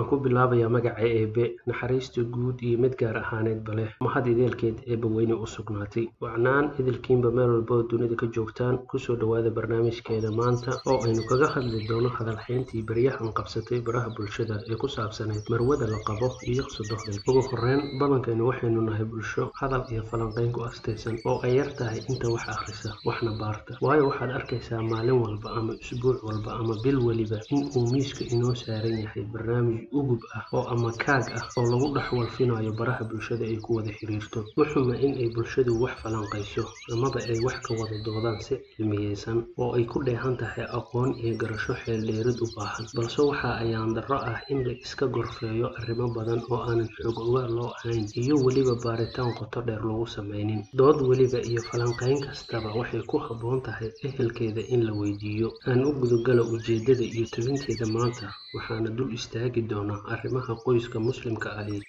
ku bilaabayaa magaca EEBE naxariista guud iyo mid gaar ahaaneed bale mahad ideelkeed EEBE weyne u sugnaatay wacnaan idilkiinba meel walba oo dunida ka joogtaan kusoo dhawaada barnaamijkeeda maanta oo aynu kaga hadli doono hadalhayntii baryahan qabsatay baraha bulshada ee ku saabsaneyd marwada la qabo iyo SODOHDEED ugu horreyn badankaynu waxaynu nahay bulsho hadal iyo falanqeyn ku astaysan oo ay yar tahay inta wax akhrisa waxna baarta waayo waxaad arkaysaa maalin walba ama usbuuc walba ama bil waliba in uu miiska inoo saaran yahay barnaamij ugub ah oo ama kaag ah oo lagu dhaxwalfinayo baraha bulshada ay ku wada xiriirto wuxuuna in ay bulshadu wax falanqayso amaba ay wax ka wada doodaan si cilmiyeysan oo ay ku dheehan tahay aqoon iyo garasho xeel dheerid u baahan balse waxa ayaan darro ah in la iska gorfeeyo arrimo badan oo aanan xoog ogaal loo ahayn iyo weliba baaritaan qoto dheer lagu samaynin dood weliba iyo falanqeyn kastaba waxay ku habboon tahay ehelkeeda in la weydiiyo aan u gudogala ujeedada iyo tabinteeda maanta waxaana dul istaagi doonaa arrimaha qoyska muslimka ahi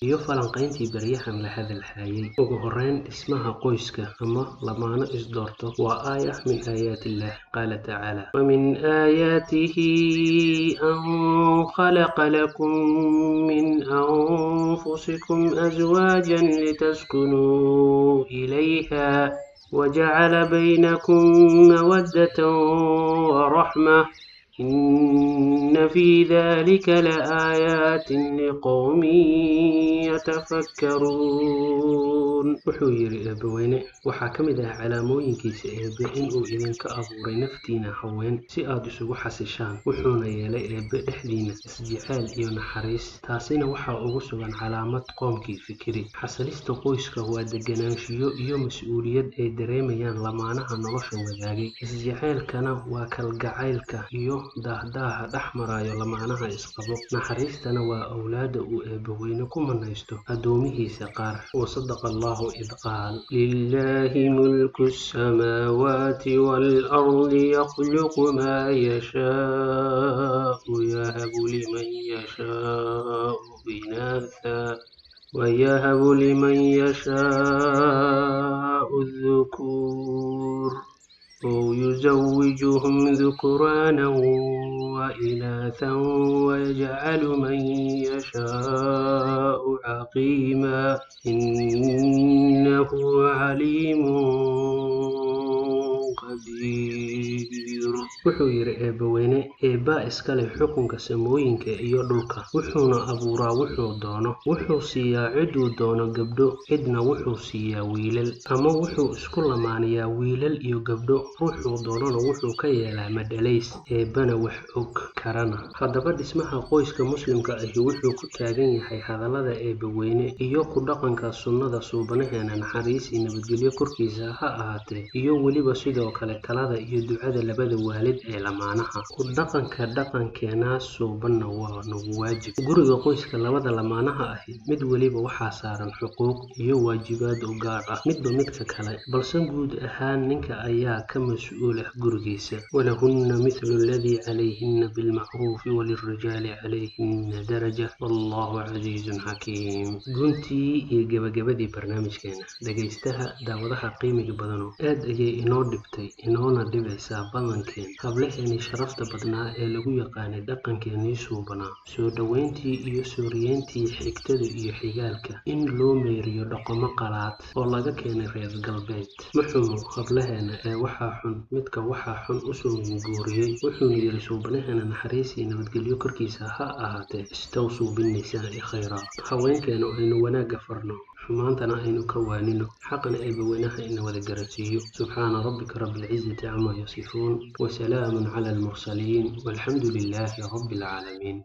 iyo falanqeyntii baryahan la hadalhayay ugu horreyn dhismaha qoyska ama lamaano isdoorto waa aayah min aayaatillaah qaala tacaala wamin aayaatihi an khalaqa lakum min anfusikum azwaajan litaskunuu ilayha وجعل بينكم مودة ورحمة إن في ذلك لآيات لقوم يتفكرون وحوير إبوينه وحاكمده على موينكيس إبه إنه إذن كأبوري نفتينا حوين سيادس وحسشان وحونا يلي إبه إحدينا إسجعال إيو نحريس تاسينا وحا أغسوغان علامات قومكي فكري حسلست قويسك هو دقناشيو إيو مسؤوليات إي دريميان لمانها نرشن وذاقي إسجعال كان وكالقعيلك إيو daahdaha dhaxmarayo lamaanaha isqabo naxariistana waa awlaada uu eebaweyne ku manaysto adoomihiisa qaar oo sadaqa allahu id qaal lillahi mulku samaawaati wal-ardi yakhluqu maa yashaa'u yahabu liman yashaa'u inaatha ويهب لمن يشاء الذكور أو يزوجهم ذكرانا وإناثا ويجعل من يشاء عقيما إنه عليم قدير wuxuu yiri eebaweyne eebaa iskale xukunka samooyinka iyo dhulka wuxuuna abuuraa wuxuu doono wuxuu siiyaa ciduu doono gabdho cidna wuxuu siiyaa wiilal ama wuxuu isku lamaanayaa wiilal iyo gabdho ruuxuu doonana wuxuu ka yeelaa madhalays eebana wax og karana haddaba dhismaha qoyska muslimka ahi wuxuu ku taagan yahay hadallada eebaweyne iyo ku dhaqanka sunnada suubanaheena naxariis iyo nabadgelyo korkiisa ha ahaatee iyo weliba sidoo kale talada iyo ducada labada waalid ee lamaanaha ku dhaqankeena suubanna waa nagu waajib guriga qoyska labada lamaanaha ahi mid waliba waxaa saaran xuquuq iyo waajibaad u gaar ah midba midka kale balse guud ahaan ninka ayaa ka mas'uul ah gurigiisa walahunna mithlu alladhi calayhinna bilmacruufi walirrijaali calayhinna daraja wallahu casiizun xakiim guntii iyo gabagabadii barnaamijkeena dhegaystaha daawadaha qiimiga badano aad ayay inoo dhibtay inoona dhibaysaa badankeen hablaheeni sharafta badnaa ee lagu yaqaanay dhaqankeenii suubanaa soo dhaweyntii iyo suuriyeyntii xigtada iyo xigaalka in loo meeriyo dhaqamo qalaad oo laga keenay reer galbeed muxumu hablaheena ee waxaa xun midka waxaa xun u soo guuriyey wuxuuna yiri suubanaheena naxariis iyo nabadgelyo korkiisa ha ahaatee istawsuu binnisaa'i khayraa haweenkeena aynu wanaagga farno xumaantana aynu ka waanino xaqana eebaweynaha ina wada garansiiyo subxaana rabbika rabbil cizzati camaa yasifuun وسلام على المرسلين والحمد لله رب العالمين